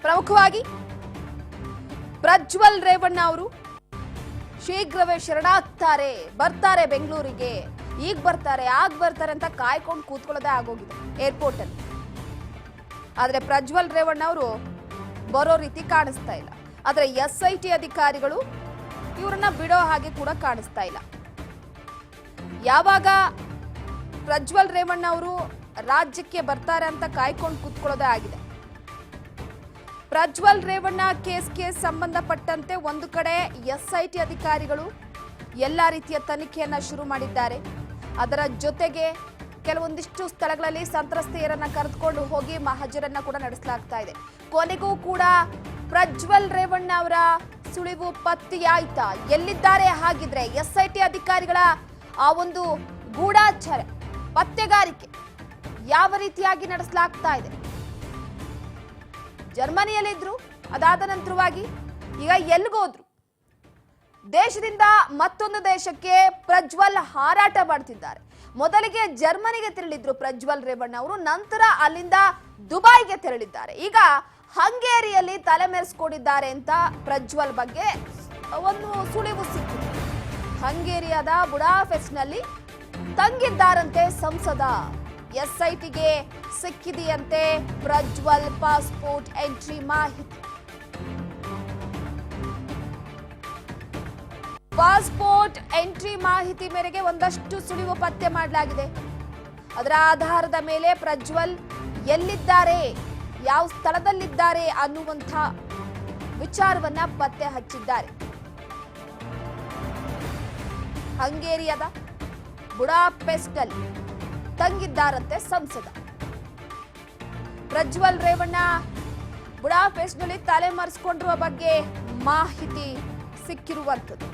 ಪ್ರಮುಖವಾಗಿ ಪ್ರಜ್ವಲ್ ರೇವಣ್ಣ ಅವರು ಶೀಘ್ರವೇ ಶರಣಾಗ್ತಾರೆ, ಬರ್ತಾರೆ ಬೆಂಗಳೂರಿಗೆ, ಈಗ ಬರ್ತಾರೆ ಆಗ ಬರ್ತಾರೆ ಅಂತ ಕಾಯ್ಕೊಂಡು ಕೂತ್ಕೊಳ್ಳೋದೇ ಆಗೋಗಿದೆ ಏರ್ಪೋರ್ಟ್ ಅಲ್ಲಿ. ಆದ್ರೆ ಪ್ರಜ್ವಲ್ ರೇವಣ್ಣ ಅವರು ಬರೋ ರೀತಿ ಕಾಣಿಸ್ತಾ ಇಲ್ಲ. ಆದ್ರೆ SIT ಅಧಿಕಾರಿಗಳು ಇವರನ್ನ ಬಿಡೋ ಹಾಗೆ ಕೂಡ ಕಾಣಿಸ್ತಾ ಇಲ್ಲ. ಯಾವಾಗ ಪ್ರಜ್ವಲ್ ರೇವಣ್ಣ ಅವರು ರಾಜ್ಯಕ್ಕೆ ಬರ್ತಾರೆ ಅಂತ ಕಾಯ್ಕೊಂಡು ಕೂತ್ಕೊಳ್ಳೋದೇ ಆಗಿದೆ. ಪ್ರಜ್ವಲ್ ರೇವಣ್ಣ ಕೇಸ್ಗೆ ಸಂಬಂಧಪಟ್ಟಂತೆ ಒಂದು ಕಡೆ SIT ಅಧಿಕಾರಿಗಳು ಎಲ್ಲ ರೀತಿಯ ತನಿಖೆಯನ್ನ ಶುರು ಮಾಡಿದ್ದಾರೆ. ಅದರ ಜೊತೆಗೆ ಕೆಲವೊಂದಿಷ್ಟು ಸ್ಥಳಗಳಲ್ಲಿ ಸಂತ್ರಸ್ತೆಯರನ್ನ ಕರೆದುಕೊಂಡು ಹೋಗಿ ಮಹಜರನ್ನ ಕೂಡ ನಡೆಸಲಾಗ್ತಾ ಇದೆ. ಕೊನೆಗೂ ಕೂಡ ಪ್ರಜ್ವಲ್ ರೇವಣ್ಣ ಅವರ ಸುಳಿವು ಪತ್ತೆಯಾಯ್ತಾ? ಎಲ್ಲಿದ್ದಾರೆ ಹಾಗಿದ್ರೆ SIT ಅಧಿಕಾರಿಗಳ ಆ ಒಂದು ಗೂಢಾಚಾರ ಪತ್ತೆಗಾರಿಕೆ ಯಾವ ರೀತಿಯಾಗಿ ನಡೆಸಲಾಗ್ತಾ ಇದೆ? ಜರ್ಮನಿಯಲ್ಲಿದ್ರು, ಅದಾದ ನಂತರವಾಗಿ ಈಗ ಎಲ್ಲಿಗೋದ್ರು? ದೇಶದಿಂದ ಮತ್ತೊಂದು ದೇಶಕ್ಕೆ ಪ್ರಜ್ವಲ್ ಹಾರಾಟ ಮಾಡ್ತಿದ್ದಾರೆ. ಮೊದಲಿಗೆ ಜರ್ಮನಿಗೆ ತೆರಳಿದ್ರು ಪ್ರಜ್ವಲ್ ರೇವಣ್ಣ ಅವರು, ನಂತರ ಅಲ್ಲಿಂದ ದುಬೈಗೆ ತೆರಳಿದ್ದಾರೆ. ಈಗ ಹಂಗೇರಿಯಲ್ಲಿ ತಲೆಮೆರೆಸ್ಕೊಂಡಿದ್ದಾರೆ ಅಂತ ಪ್ರಜ್ವಲ್ ಬಗ್ಗೆ ಒಂದು ಸುಳಿವು ಸಿಕ್ಕಿದೆ. ಹಂಗೇರಿಯಾದ ಬುಡಾಪೆಸ್ಟ್ ನಲ್ಲಿ ತಂಗಿದ್ದಾರಂತೆ ಸಂಸದ. SITಗೆ ಸಿಕ್ಕಿದೆಯಂತೆ ಪ್ರಜ್ವಲ್ ಪಾಸ್ಪೋರ್ಟ್ ಎಂಟ್ರಿ ಮಾಹಿತಿ. ಪಾಸ್ಪೋರ್ಟ್ ಎಂಟ್ರಿ ಮಾಹಿತಿ ಮೇರೆಗೆ ಒಂದಷ್ಟು ಸುಳಿವು ಪತ್ತೆ ಮಾಡಲಾಗಿದೆ. ಅದರ ಆಧಾರದ ಮೇಲೆ ಪ್ರಜ್ವಲ್ ಎಲ್ಲಿದ್ದಾರೆ, ಯಾವ ಸ್ಥಳದಲ್ಲಿದ್ದಾರೆ ಅನ್ನುವಂಥ ವಿಚಾರವನ್ನ ಪತ್ತೆ ಹಚ್ಚಿದ್ದಾರೆ. ಹಂಗೇರಿಯಾದ ಬುಡಾಪೆಸ್ಟ್ ನಲ್ಲಿ ತಂಗಿದ್ದಾರಂತೆ ಸಂಸದ. ಪ್ರಜ್ವಲ್ ರೇವಣ್ಣ ಬುಡಾಪೆಸ್ಟ್ ನಲ್ಲಿ ತಲೆಮರೆಸಿಕೊಂಡಿರುವ ಬಗ್ಗೆ ಮಾಹಿತಿ ಸಿಕ್ಕಿರುವಂಥದ್ದು.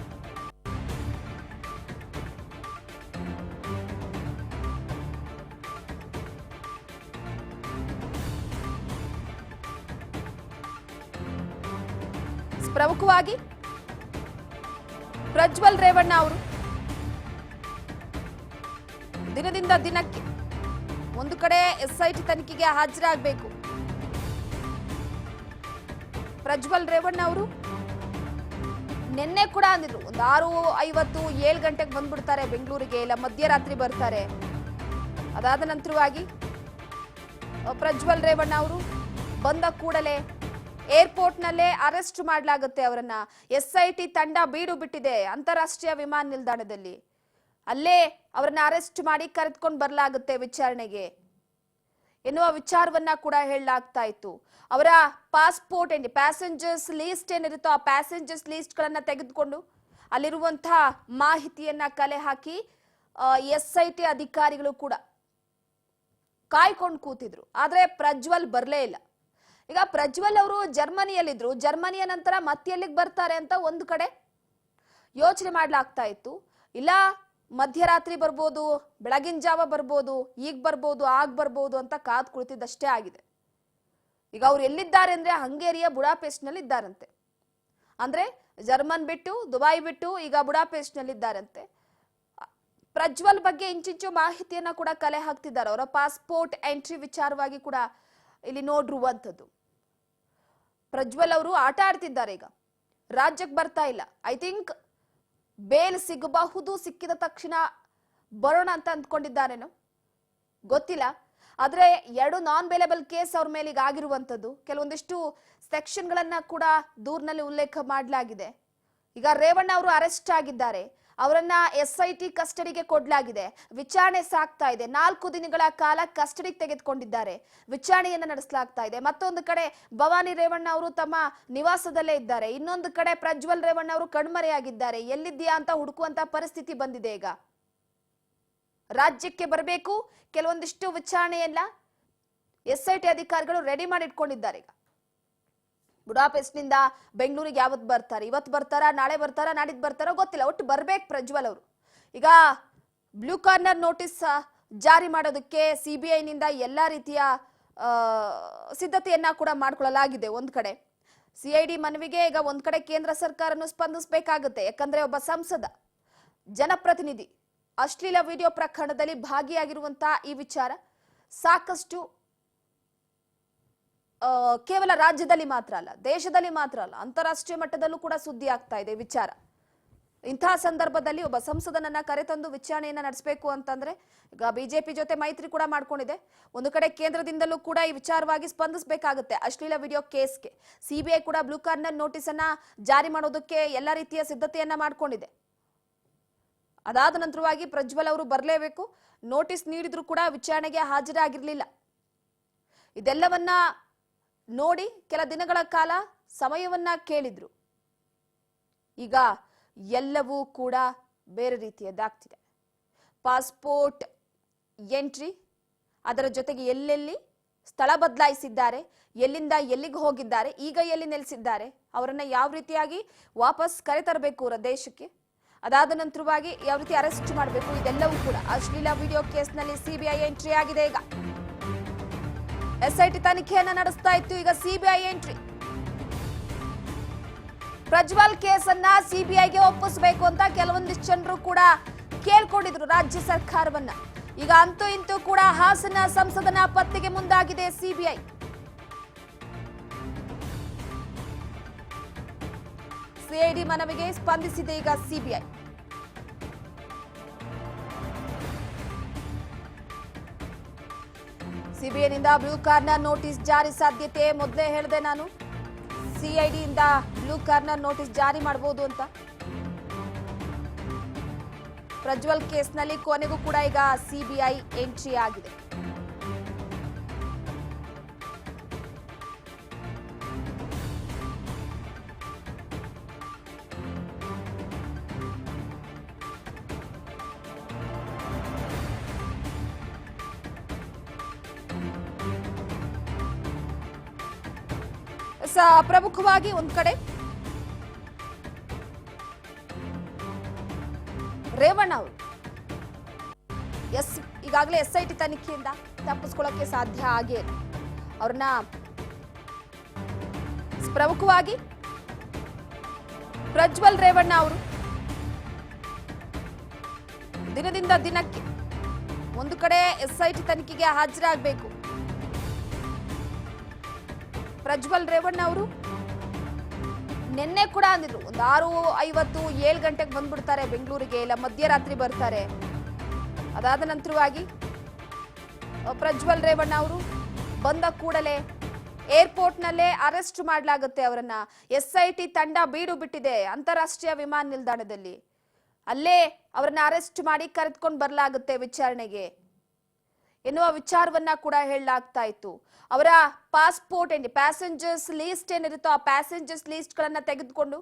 ಪ್ರಮುಖವಾಗಿ ಪ್ರಜ್ವಲ್ ರೇವಣ್ಣ ಅವರು ದಿನದಿಂದ ದಿನಕ್ಕೆ ಒಂದು ಕಡೆ SIT ತನಿಖೆಗೆ ಹಾಜರಾಗಬೇಕು. ಪ್ರಜ್ವಲ್ ರೇವಣ್ಣ ಅವರು ನಿನ್ನೆ ಕೂಡ ಅಂದಿದ್ರು, ಒಂದು 6:50 7 ಗಂಟೆಗೆ ಬಂದ್ಬಿಡ್ತಾರೆ ಬೆಂಗಳೂರಿಗೆ, ಇಲ್ಲ ಮಧ್ಯರಾತ್ರಿ ಬರ್ತಾರೆ. ಅದಾದ ನಂತರವಾಗಿ ಪ್ರಜ್ವಲ್ ರೇವಣ್ಣ ಅವರು ಬಂದ ಕೂಡಲೇ ಏರ್ಪೋರ್ಟ್ ನಲ್ಲೇ ಅರೆಸ್ಟ್ ಮಾಡಲಾಗುತ್ತೆ ಅವರನ್ನ. SIT ತಂಡ ಬೀಡು ಬಿಟ್ಟಿದೆ ಅಂತಾರಾಷ್ಟ್ರೀಯ ವಿಮಾನ ನಿಲ್ದಾಣದಲ್ಲಿ. ಅಲ್ಲೇ ಅವರನ್ನ ಅರೆಸ್ಟ್ ಮಾಡಿ ಕರೆದುಕೊಂಡು ಬರಲಾಗುತ್ತೆ ವಿಚಾರಣೆಗೆ ಎನ್ನುವ ವಿಚಾರವನ್ನ ಕೂಡ ಹೇಳಲಾಗ್ತಾ ಇತ್ತು. ಅವರ ಪಾಸ್ಪೋರ್ಟ್ ಪ್ಯಾಸೆಂಜರ್ಸ್ ಲೀಸ್ಟ್ ಏನಿರುತ್ತೋ ಆ ಪ್ಯಾಸೆಂಜರ್ಸ್ ಲೀಸ್ಟ್ ಗಳನ್ನ ತೆಗೆದುಕೊಂಡು ಅಲ್ಲಿರುವಂತಹ ಮಾಹಿತಿಯನ್ನ ಕಲೆ ಹಾಕಿ SIT ಅಧಿಕಾರಿಗಳು ಕೂಡ ಕಾಯ್ಕೊಂಡು ಕೂತಿದ್ರು. ಆದ್ರೆ ಪ್ರಜ್ವಲ್ ಬರಲೇ ಇಲ್ಲ. ಈಗ ಪ್ರಜ್ವಲ್ ಅವರು ಜರ್ಮನಿಯಲ್ಲಿದ್ರು, ಜರ್ಮನಿಯ ನಂತರ ಮತ್ತೆ ಎಲ್ಲಿಗೆ ಬರ್ತಾರೆ ಅಂತ ಒಂದು ಕಡೆ ಯೋಚನೆ ಮಾಡ್ಲಾಗ್ತಾ ಇತ್ತು. ಇಲ್ಲ ಮಧ್ಯರಾತ್ರಿ ಬರ್ಬೋದು, ಬೆಳಗಿನ ಜಾವ ಬರ್ಬೋದು, ಈಗ ಬರ್ಬೋದು, ಆಗ ಬರ್ಬೋದು ಅಂತ ಕಾದ್ ಕುಳಿತಿದ್ದಷ್ಟೇ ಆಗಿದೆ. ಈಗ ಅವ್ರು ಎಲ್ಲಿದ್ದಾರೆ ಅಂದ್ರೆ ಹಂಗೇರಿಯ ಬುಡಾಪೆಸ್ಟ್ ನಲ್ಲಿ ಇದ್ದಾರಂತೆ. ಅಂದ್ರೆ ಜರ್ಮನ್ ಬಿಟ್ಟು ದುಬೈ ಬಿಟ್ಟು ಈಗ ಬುಡಾಪೆಸ್ಟ್ ನಲ್ಲಿ ಇದ್ದಾರಂತೆ. ಪ್ರಜ್ವಲ್ ಬಗ್ಗೆ ಇಂಚಿಂಚು ಮಾಹಿತಿಯನ್ನ ಕೂಡ ಕಲೆ ಹಾಕ್ತಿದ್ದಾರೆ. ಅವರ ಪಾಸ್ಪೋರ್ಟ್ ಎಂಟ್ರಿ ವಿಚಾರವಾಗಿ ಕೂಡ ಇಲ್ಲಿ ನೋಡಿರುವಂಥದ್ದು. ಪ್ರಜ್ವಲ್ ಅವರು ಆಟ ಆಡ್ತಿದ್ದಾರೆ, ಈಗ ರಾಜ್ಯಕ್ಕೆ ಬರ್ತಾ ಇಲ್ಲ. ಐ ಥಿಂಕ್ ಬೇಲ್ ಸಿಗಬಹುದು, ಸಿಕ್ಕಿದ ತಕ್ಷಣ ಬರೋಣ ಅಂತ ಅಂದ್ಕೊಂಡಿದ್ದಾರೇನೋ ಗೊತ್ತಿಲ್ಲ. ಆದ್ರೆ 2 ನಾನ್ ಬೇಲೇಬಲ್ ಕೇಸ್ ಅವ್ರ ಮೇಲೆ ಈಗ ಆಗಿರುವಂತದ್ದು. ಕೆಲವೊಂದಿಷ್ಟು ಸೆಕ್ಷನ್ ಗಳನ್ನ ಕೂಡ ದೂರಿನಲ್ಲಿ ಉಲ್ಲೇಖ ಮಾಡಲಾಗಿದೆ. ಈಗ ರೇವಣ್ಣ ಅವರು ಅರೆಸ್ಟ್ ಆಗಿದ್ದಾರೆ, ಅವರನ್ನ SIT ಕಸ್ಟಡಿಗೆ ಕೊಡಲಾಗಿದೆ. ವಿಚಾರಣೆ ಸಾಗ್ತಾ ಇದೆ. 4 ದಿನಗಳ ಕಾಲ ಕಸ್ಟಡಿಗೆ ತೆಗೆದುಕೊಂಡಿದ್ದಾರೆ. ವಿಚಾರಣೆಯನ್ನ ನಡೆಸಲಾಗ್ತಾ ಇದೆ. ಮತ್ತೊಂದು ಕಡೆ ಭವಾನಿ ರೇವಣ್ಣ ಅವರು ತಮ್ಮ ನಿವಾಸದಲ್ಲೇ ಇದ್ದಾರೆ. ಇನ್ನೊಂದು ಕಡೆ ಪ್ರಜ್ವಲ್ ರೇವಣ್ಣ ಅವರು ಕಣ್ಮರೆಯಾಗಿದ್ದಾರೆ. ಎಲ್ಲಿದ್ದೀಯಾ ಅಂತ ಹುಡುಕುವಂತ ಪರಿಸ್ಥಿತಿ ಬಂದಿದೆ. ಈಗ ರಾಜ್ಯಕ್ಕೆ ಬರಬೇಕು, ಕೆಲವೊಂದಿಷ್ಟು ವಿಚಾರಣೆಯನ್ನ SIT ಅಧಿಕಾರಿಗಳು ರೆಡಿ ಮಾಡಿ ಇಟ್ಕೊಂಡಿದ್ದಾರೆ. ಈಗ ಬುಡಾಪೆಸ್ಟ್ ನಿಂದ ಬೆಂಗಳೂರಿಗೆ ಯಾವತ್ತು ಬರ್ತಾರೆ, ಇವತ್ತು ಬರ್ತಾರಾ, ನಾಳೆ ಬರ್ತಾರಾ, ನಾಡಿದ್ದು ಬರ್ತಾರೋ ಗೊತ್ತಿಲ್ಲ, ಒಟ್ಟು ಬರ್ಬೇಕು ಪ್ರಜ್ವಲ್ ಅವರು. ಈಗ ಬ್ಲೂ ಕಾರ್ನರ್ ನೋಟಿಸ್ ಜಾರಿ ಮಾಡೋದಕ್ಕೆ CBI ನಿಂದ ಎಲ್ಲಾ ರೀತಿಯ ಸಿದ್ಧತೆಯನ್ನ ಕೂಡ ಮಾಡಿಕೊಳ್ಳಲಾಗಿದೆ. ಒಂದ್ ಕಡೆ CID ಮನವಿಗೆ ಈಗ ಒಂದ್ ಕಡೆ ಕೇಂದ್ರ ಸರ್ಕಾರನು ಸ್ಪಂದಿಸಬೇಕಾಗುತ್ತೆ. ಯಾಕಂದ್ರೆ ಒಬ್ಬ ಸಂಸದ ಜನಪ್ರತಿನಿಧಿ ಅಶ್ಲೀಲ ವಿಡಿಯೋ ಪ್ರಕರಣದಲ್ಲಿ ಭಾಗಿಯಾಗಿರುವಂತಹ ಈ ವಿಚಾರ ಸಾಕಷ್ಟು ಕೇವಲ ರಾಜ್ಯದಲ್ಲಿ ಮಾತ್ರ ಅಲ್ಲ, ದೇಶದಲ್ಲಿ ಮಾತ್ರ ಅಲ್ಲ, ಅಂತಾರಾಷ್ಟ್ರೀಯ ಮಟ್ಟದಲ್ಲೂ ಕೂಡ ಸುದ್ದಿ ಆಗ್ತಾ ಇದೆ ವಿಚಾರ. ಇಂತಹ ಸಂದರ್ಭದಲ್ಲಿ ಒಬ್ಬ ಸಂಸದನನ್ನ ಕರೆತಂದು ವಿಚಾರಣೆಯನ್ನ ನಡೆಸಬೇಕು ಅಂತಂದ್ರೆ ಈಗ ಬಿಜೆಪಿ ಜೊತೆ ಮೈತ್ರಿ ಕೂಡ ಮಾಡ್ಕೊಂಡಿದೆ. ಒಂದು ಕಡೆ ಕೇಂದ್ರದಿಂದಲೂ ಕೂಡ ಈ ವಿಚಾರವಾಗಿ ಸ್ಪಂದಿಸಬೇಕಾಗುತ್ತೆ. ಅಶ್ಲೀಲ ವಿಡಿಯೋ ಕೇಸ್ಗೆ ಸಿಬಿಐ ಕೂಡ ಬ್ಲೂ ಕಾರ್ನರ್ ನೋಟಿಸ್ ಅನ್ನ ಜಾರಿ ಮಾಡೋದಕ್ಕೆ ಎಲ್ಲ ರೀತಿಯ ಸಿದ್ಧತೆಯನ್ನ ಮಾಡ್ಕೊಂಡಿದೆ. ಅದಾದ ನಂತರವಾಗಿ ಪ್ರಜ್ವಲ್ ಅವರು ಬರಲೇಬೇಕು. ನೋಟಿಸ್ ನೀಡಿದ್ರು ಕೂಡ ವಿಚಾರಣೆಗೆ ಹಾಜರಾಗಿರ್ಲಿಲ್ಲ. ಇದೆಲ್ಲವನ್ನ ನೋಡಿ ಕೆಲ ದಿನಗಳ ಕಾಲ ಸಮಯವನ್ನ ಕೇಳಿದ್ರು. ಈಗ ಎಲ್ಲವೂ ಕೂಡ ಬೇರೆ ರೀತಿಯದ್ದಾಗ್ತಿದೆ. ಪಾಸ್ಪೋರ್ಟ್ ಎಂಟ್ರಿ, ಅದರ ಜೊತೆಗೆ ಎಲ್ಲೆಲ್ಲಿ ಸ್ಥಳ ಬದಲಾಯಿಸಿದ್ದಾರೆ, ಎಲ್ಲಿಂದ ಎಲ್ಲಿಗೆ ಹೋಗಿದ್ದಾರೆ, ಈಗ ಎಲ್ಲಿ ನೆಲೆಸಿದ್ದಾರೆ, ಅವರನ್ನ ಯಾವ ರೀತಿಯಾಗಿ ವಾಪಸ್ ಕರೆತರಬೇಕು ಅವರ ದೇಶಕ್ಕೆ, ಅದಾದ ನಂತರವಾಗಿ ಯಾವ ರೀತಿ ಅರೆಸ್ಟ್ ಮಾಡಬೇಕು, ಇದೆಲ್ಲವೂ ಕೂಡ ಅಶ್ಲೀಲ ವಿಡಿಯೋ ಕೇಸ್ನಲ್ಲಿ ಸಿಬಿಐ ಎಂಟ್ರಿ ಆಗಿದೆ. ಈಗ ಎಸ್ಐಟಿ ತನಿಖೆಯನ್ನ ನಡೆಸ್ತಾ ಇತ್ತು, ಈಗ ಸಿಬಿಐ ಎಂಟ್ರಿ. ಪ್ರಜ್ವಲ್ ಕೇಸನ್ನ ಸಿಬಿಐಗೆ ಒಪ್ಪಿಸಬೇಕು ಅಂತ ಕೆಲವೊಂದಿಷ್ಟು ಜನರು ಕೂಡ ಕೇಳ್ಕೊಂಡಿದ್ರು ರಾಜ್ಯ ಸರ್ಕಾರವನ್ನ. ಈಗ ಅಂತೂ ಇಂತೂ ಕೂಡ ಹಾಸನ ಸಂಸದನ ಪತ್ತೆಗೆ ಮುಂದಾಗಿದೆ ಸಿಬಿಐ. ಸಿಐಡಿ ಮನವಿಗೆ ಸ್ಪಂದಿಸಿದೆ ಈಗ ಸಿಬಿಐ. ಸಿಬಿಐನಿಂದ ಬ್ಲೂ ಕಾರ್ನರ್ ನೋಟಿಸ್ ಜಾರಿ ಸಾಧ್ಯತೆ ಮೊದಲೇ ಹೇಳಿದೆ ನಾನು. ಸಿಐಡಿಯಿಂದ ಬ್ಲೂ ಕಾರ್ನರ್ ನೋಟಿಸ್ ಜಾರಿ ಮಾಡಬಹುದು ಅಂತ. ಪ್ರಜ್ವಲ್ ಕೇಸ್ನಲ್ಲಿ ಕೊನೆಗೂ ಕೂಡ ಈಗ ಸಿಬಿಐ ಎಂಟ್ರಿ ಆಗಿದೆ. ಪ್ರಮುಖವಾಗಿ ಒಂದ್ ಕಡೆ ರೇವಣ್ಣ ಅವರು ಈಗಾಗಲೇ ಎಸ್ಐಟಿ ತನಿಖೆಯಿಂದ ತಪ್ಪಿಸ್ಕೊಳ್ಳೋಕೆ ಸಾಧ್ಯ ಆಗೇ ಇಲ್ಲ. ಅವ್ರನ್ನ ಪ್ರಮುಖವಾಗಿ ಪ್ರಜ್ವಲ್ ರೇವಣ್ಣ ಅವರು ದಿನದಿಂದ ದಿನಕ್ಕೆ ಒಂದು ಕಡೆ ಎಸ್ಐಟಿ ತನಿಖೆಗೆ ಹಾಜರಾಗಬೇಕು. ಪ್ರಜ್ವಲ್ ರೇವಣ್ಣ ಅವರು ನಿನ್ನೆ ಕೂಡ ಅಂದಿದ್ರು, ಒಂದು 6:50 7 ಗಂಟೆಗೆ ಬಂದ್ಬಿಡ್ತಾರೆ ಬೆಂಗಳೂರಿಗೆ, ಇಲ್ಲ ಮಧ್ಯರಾತ್ರಿ ಬರ್ತಾರೆ. ಅದಾದ ನಂತರವಾಗಿ ಪ್ರಜ್ವಲ್ ರೇವಣ್ಣ ಅವರು ಬಂದ ಕೂಡಲೇ ಏರ್ಪೋರ್ಟ್ ನಲ್ಲೇ ಅರೆಸ್ಟ್ ಮಾಡಲಾಗುತ್ತೆ ಅವರನ್ನ. ಎಸ್ಐಟಿ ತಂಡ ಬೀಡು ಬಿಟ್ಟಿದೆ ಅಂತಾರಾಷ್ಟ್ರೀಯ ವಿಮಾನ ನಿಲ್ದಾಣದಲ್ಲಿ. ಅಲ್ಲೇ ಅವರನ್ನ ಅರೆಸ್ಟ್ ಮಾಡಿ ಕರೆದುಕೊಂಡು ಬರಲಾಗುತ್ತೆ ವಿಚಾರಣೆಗೆ ಎನ್ನುವ ವಿಚಾರವನ್ನ ಕೂಡ ಹೇಳಲಾಗ್ತಾ ಇತ್ತು. ಅವರ ಪಾಸ್ಪೋರ್ಟ್ ಪ್ಯಾಸೆಂಜರ್ಸ್ ಲೀಸ್ಟ್ ಏನಿರುತ್ತೋ ಆ ಪ್ಯಾಸೆಂಜರ್ಸ್ ಲೀಸ್ಟ್ ಗಳನ್ನ ತೆಗೆದುಕೊಂಡು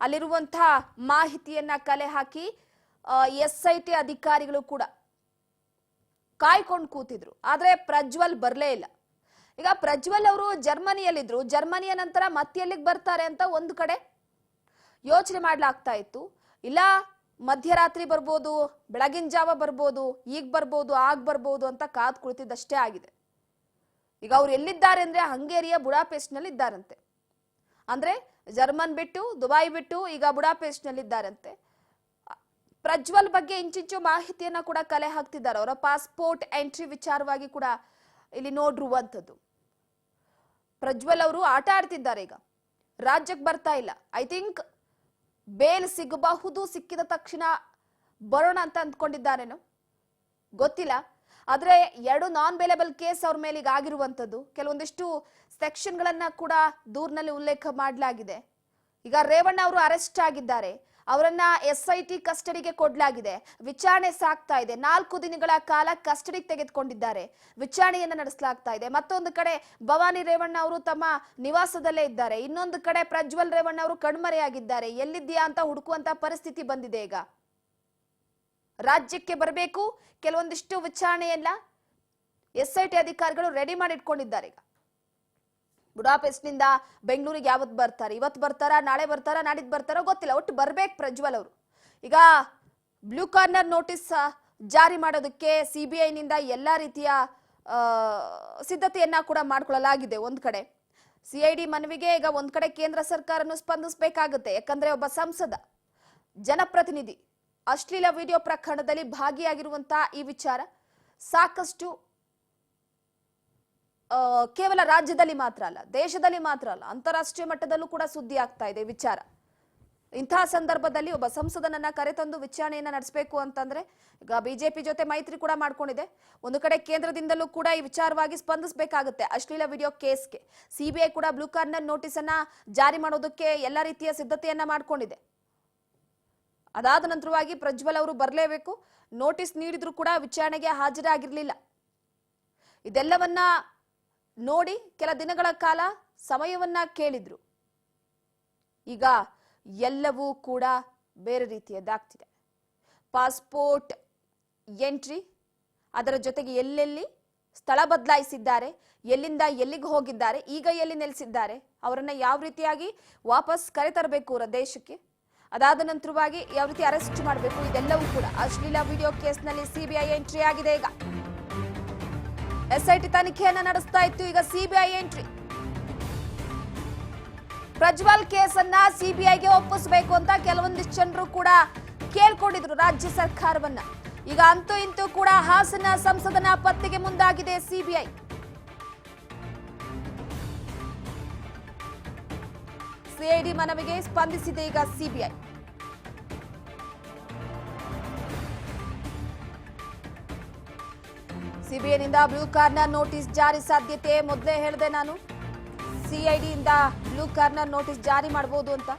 ಅಲ್ಲಿರುವಂತಹ ಮಾಹಿತಿಯನ್ನ ಕಲೆ ಹಾಕಿ ಎಸ್ಐಟಿ ಅಧಿಕಾರಿಗಳು ಕೂಡ ಕಾಯ್ಕೊಂಡು ಕೂತಿದ್ರು. ಆದ್ರೆ ಪ್ರಜ್ವಲ್ ಬರಲೇ ಇಲ್ಲ. ಈಗ ಪ್ರಜ್ವಲ್ ಅವರು ಜರ್ಮನಿಯಲ್ಲಿದ್ರು, ಜರ್ಮನಿಯ ನಂತರ ಮತ್ತೆ ಎಲ್ಲಿಗೆ ಬರ್ತಾರೆ ಅಂತ ಒಂದು ಕಡೆ ಯೋಚನೆ ಮಾಡ್ಲಾಗ್ತಾ ಇತ್ತು. ಇಲ್ಲ ಮಧ್ಯರಾತ್ರಿ ಬರ್ಬೋದು, ಬೆಳಗಿನ ಜಾವ ಬರ್ಬೋದು, ಈಗ ಬರ್ಬೋದು, ಆಗ ಬರ್ಬೋದು ಅಂತ ಕಾದ್ ಕುಳಿತಿದ್ದಷ್ಟೇ ಆಗಿದೆ. ಈಗ ಅವ್ರು ಎಲ್ಲಿದ್ದಾರೆ ಅಂದ್ರೆ ಹಂಗೇರಿಯ ಬುಡಾಪೆಸ್ಟ್ ನಲ್ಲಿ ಇದ್ದಾರಂತೆ. ಅಂದ್ರೆ ಜರ್ಮನ್ ಬಿಟ್ಟು ದುಬೈ ಬಿಟ್ಟು ಈಗ ಬುಡಾಪೆಸ್ಟ್ ನಲ್ಲಿ ಇದ್ದಾರಂತೆ. ಪ್ರಜ್ವಲ್ ಬಗ್ಗೆ ಇಂಚಿಂಚು ಮಾಹಿತಿಯನ್ನ ಕೂಡ ಕಲೆ ಹಾಕ್ತಿದ್ದಾರೆ. ಅವರ ಪಾಸ್ಪೋರ್ಟ್ ಎಂಟ್ರಿ ವಿಚಾರವಾಗಿ ಕೂಡ ಇಲ್ಲಿ ನೋಡಿರುವಂತದ್ದು. ಪ್ರಜ್ವಲ್ ಅವರು ಆಟ ಆಡ್ತಿದ್ದಾರೆ, ಈಗ ರಾಜ್ಯಕ್ಕೆ ಬರ್ತಾ ಇಲ್ಲ. ಐ ಥಿಂಕ್ ಬೇಲ್ ಸಿಗಬಹುದು, ಸಿಕ್ಕಿದ ತಕ್ಷಣ ಬರೋಣ ಅಂತ ಅಂದ್ಕೊಂಡಿದ್ದಾರೇನೋ ಗೊತ್ತಿಲ್ಲ. ಆದ್ರೆ 2 ನಾನ್ ಬೇಲೇಬಲ್ ಕೇಸ್ ಅವ್ರ ಮೇಲೆ ಈಗ ಆಗಿರುವಂತದ್ದು. ಕೆಲವೊಂದಿಷ್ಟು ಸೆಕ್ಷನ್ ಗಳನ್ನ ಕೂಡ ದೂರಿನಲ್ಲಿ ಉಲ್ಲೇಖ ಮಾಡಲಾಗಿದೆ. ಈಗ ರೇವಣ್ಣ ಅವರು ಅರೆಸ್ಟ್ ಆಗಿದ್ದಾರೆ, ಅವರನ್ನ ಎಸ್ಐಟಿ ಕಸ್ಟಡಿಗೆ ಕೊಡಲಾಗಿದೆ. ವಿಚಾರಣೆ ಸಾಗ್ತಾ ಇದೆ. 4 ದಿನಗಳ ಕಾಲ ಕಸ್ಟಡಿಗೆ ತೆಗೆದುಕೊಂಡಿದ್ದಾರೆ. ವಿಚಾರಣೆಯನ್ನ ನಡೆಸಲಾಗ್ತಾ ಇದೆ. ಮತ್ತೊಂದು ಕಡೆ ಭವಾನಿ ರೇವಣ್ಣ ಅವರು ತಮ್ಮ ನಿವಾಸದಲ್ಲೇ ಇದ್ದಾರೆ. ಇನ್ನೊಂದು ಕಡೆ ಪ್ರಜ್ವಲ್ ರೇವಣ್ಣ ಅವರು ಕಣ್ಮರೆಯಾಗಿದ್ದಾರೆ. ಎಲ್ಲಿದ್ದೀಯಾ ಅಂತ ಹುಡುಕುವಂತ ಪರಿಸ್ಥಿತಿ ಬಂದಿದೆ. ಈಗ ರಾಜ್ಯಕ್ಕೆ ಬರಬೇಕು, ಕೆಲವೊಂದಿಷ್ಟು ವಿಚಾರಣೆಯನ್ನ ಎಸ್ಐಟಿ ಅಧಿಕಾರಿಗಳು ರೆಡಿ ಮಾಡಿ ಇಟ್ಕೊಂಡಿದ್ದಾರೆ. ಈಗ ಬುಡಾಪೆಸ್ಟ್ ನಿಂದ ಬೆಂಗಳೂರಿಗೆ ಯಾವತ್ತು ಬರ್ತಾರೆ, ಇವತ್ತು ಬರ್ತಾರಾ, ನಾಳೆ ಬರ್ತಾರಾ, ನಾಡಿದ್ದು ಬರ್ತಾರೋ ಗೊತ್ತಿಲ್ಲ, ಒಟ್ಟು ಬರ್ಬೇಕು ಪ್ರಜ್ವಲ್ ಅವರು. ಈಗ ಬ್ಲೂ ಕಾರ್ನರ್ ನೋಟಿಸ್ ಜಾರಿ ಮಾಡೋದಕ್ಕೆ ಸಿಬಿಐ ನಿಂದ ಎಲ್ಲಾ ರೀತಿಯ ಸಿದ್ಧತೆಯನ್ನ ಕೂಡ ಮಾಡ್ಕೊಳ್ಳಲಾಗಿದೆ. ಒಂದ್ ಕಡೆ ಸಿಐಡಿ ಮನವಿಗೆ ಈಗ ಒಂದ್ ಕಡೆ ಕೇಂದ್ರ ಸರ್ಕಾರನು ಸ್ಪಂದಿಸಬೇಕಾಗುತ್ತೆ. ಯಾಕಂದ್ರೆ ಒಬ್ಬ ಸಂಸದ, ಜನಪ್ರತಿನಿಧಿ ಅಶ್ಲೀಲ ವಿಡಿಯೋ ಪ್ರಕರಣದಲ್ಲಿ ಭಾಗಿಯಾಗಿರುವಂತಹ ಈ ವಿಚಾರ ಸಾಕಷ್ಟು ಕೇವಲ ರಾಜ್ಯದಲ್ಲಿ ಮಾತ್ರ ಅಲ್ಲ, ದೇಶದಲ್ಲಿ ಮಾತ್ರ ಅಲ್ಲ, ಅಂತಾರಾಷ್ಟ್ರೀಯ ಮಟ್ಟದಲ್ಲೂ ಕೂಡ ಸುದ್ದಿ ಆಗ್ತಾ ಇದೆ ವಿಚಾರ. ಇಂತಹ ಸಂದರ್ಭದಲ್ಲಿ ಒಬ್ಬ ಸಂಸದನನ್ನ ಕರೆತಂದು ವಿಚಾರಣೆಯನ್ನ ನಡೆಸಬೇಕು ಅಂತಂದ್ರೆ ಈಗ ಬಿಜೆಪಿ ಜೊತೆ ಮೈತ್ರಿ ಕೂಡ ಮಾಡ್ಕೊಂಡಿದೆ. ಒಂದು ಕಡೆ ಕೇಂದ್ರದಿಂದಲೂ ಕೂಡ ಈ ವಿಚಾರವಾಗಿ ಸ್ಪಂದಿಸಬೇಕಾಗುತ್ತೆ. ಅಶ್ಲೀಲ ವಿಡಿಯೋ ಕೇಸ್ಗೆ ಸಿಬಿಐ ಕೂಡ ಬ್ಲೂ ಕಾರ್ನರ್ ನೋಟಿಸ್ ಅನ್ನ ಜಾರಿ ಮಾಡೋದಕ್ಕೆ ಎಲ್ಲ ರೀತಿಯ ಸಿದ್ಧತೆಯನ್ನ ಮಾಡ್ಕೊಂಡಿದೆ. ಅದಾದ ನಂತರವಾಗಿ ಪ್ರಜ್ವಲ್ ಅವರು ಬರಲೇಬೇಕು. ನೋಟಿಸ್ ನೀಡಿದ್ರು ಕೂಡ ವಿಚಾರಣೆಗೆ ಹಾಜರಾಗಿರ್ಲಿಲ್ಲ. ಇದೆಲ್ಲವನ್ನ ನೋಡಿ ಕೆಲ ದಿನಗಳ ಕಾಲ ಸಮಯವನ್ನ ಕೇಳಿದ್ರು. ಈಗ ಎಲ್ಲವೂ ಕೂಡ ಬೇರೆ ರೀತಿಯದ್ದಾಗ್ತಿದೆ. ಪಾಸ್ಪೋರ್ಟ್ ಎಂಟ್ರಿ, ಅದರ ಜೊತೆಗೆ ಎಲ್ಲೆಲ್ಲಿ ಸ್ಥಳ ಬದಲಾಯಿಸಿದ್ದಾರೆ, ಎಲ್ಲಿಂದ ಎಲ್ಲಿಗೆ ಹೋಗಿದ್ದಾರೆ, ಈಗ ಎಲ್ಲಿ ನೆಲೆಸಿದ್ದಾರೆ, ಅವರನ್ನ ಯಾವ ರೀತಿಯಾಗಿ ವಾಪಸ್ ಕರೆತರಬೇಕು ಅವರ ದೇಶಕ್ಕೆ, ಅದಾದ ನಂತರವಾಗಿ ಯಾವ ರೀತಿ ಅರೆಸ್ಟ್ ಮಾಡಬೇಕು, ಇದೆಲ್ಲವೂ ಕೂಡ ಅಶ್ಲೀಲ ವಿಡಿಯೋ ಕೇಸ್ನಲ್ಲಿ ಸಿಬಿಐ ಎಂಟ್ರಿ ಆಗಿದೆ. ಈಗ ಎಸ್ಐಟಿ ತನಿಖೆಯನ್ನ ನಡೆಸ್ತಾ ಇತ್ತು, ಈಗ ಸಿಬಿಐ ಎಂಟ್ರಿ. ಪ್ರಜ್ವಲ್ ಕೇಸನ್ನ ಸಿಬಿಐಗೆ ಒಪ್ಪಿಸಬೇಕು ಅಂತ ಕೆಲವೊಂದಿಷ್ಟು ಜನರು ಕೂಡ ಕೇಳ್ಕೊಂಡಿದ್ರು ರಾಜ್ಯ ಸರ್ಕಾರವನ್ನ. ಈಗ ಅಂತೂ ಇಂತೂ ಕೂಡ ಹಾಸನ ಸಂಸದನ ಪತ್ತೆಗೆ ಮುಂದಾಗಿದೆ ಸಿಬಿಐ. ಸಿಐಡಿ ಮನವಿಗೆ ಸ್ಪಂದಿಸಿದೆ ಈಗ ಸಿಬಿಐ. ಸಿಬಿಐನಿಂದ ಬ್ಲೂ ಕಾರ್ನರ್ ನೋಟಿಸ್ ಜಾರಿ ಸಾಧ್ಯತೆ ಮೊದಲೇ ಹೇಳಿದೆ ನಾನು. ಸಿಐಡಿಯಿಂದ ಬ್ಲೂ ಕಾರ್ನರ್ ನೋಟಿಸ್ ಜಾರಿ ಮಾಡಬಹುದು ಅಂತ.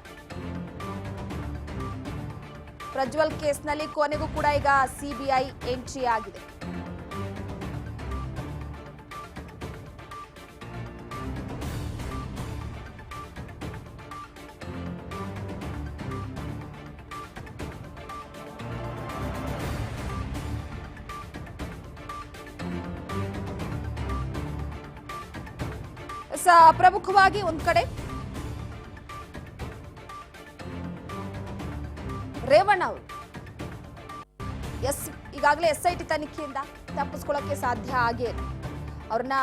ಪ್ರಜ್ವಲ್ ಕೇಸ್ನಲ್ಲಿ ಕೊನೆಗೂ ಕೂಡ ಈಗ ಸಿಬಿಐ ಎಂಟ್ರಿ ಆಗಿದೆ. ಪ್ರಮುಖವಾಗಿ ಒಂದ್ ಕಡೆ ರೇವಣ್ಣ ಅವರು ಈಗಾಗಲೇ ಎಸ್ಐಟಿ ತನಿಖೆಯಿಂದ ತಪ್ಪಿಸ್ಕೊಳ್ಳೋಕೆ ಸಾಧ್ಯ ಆಗೇ ಅವ್ರನ್ನ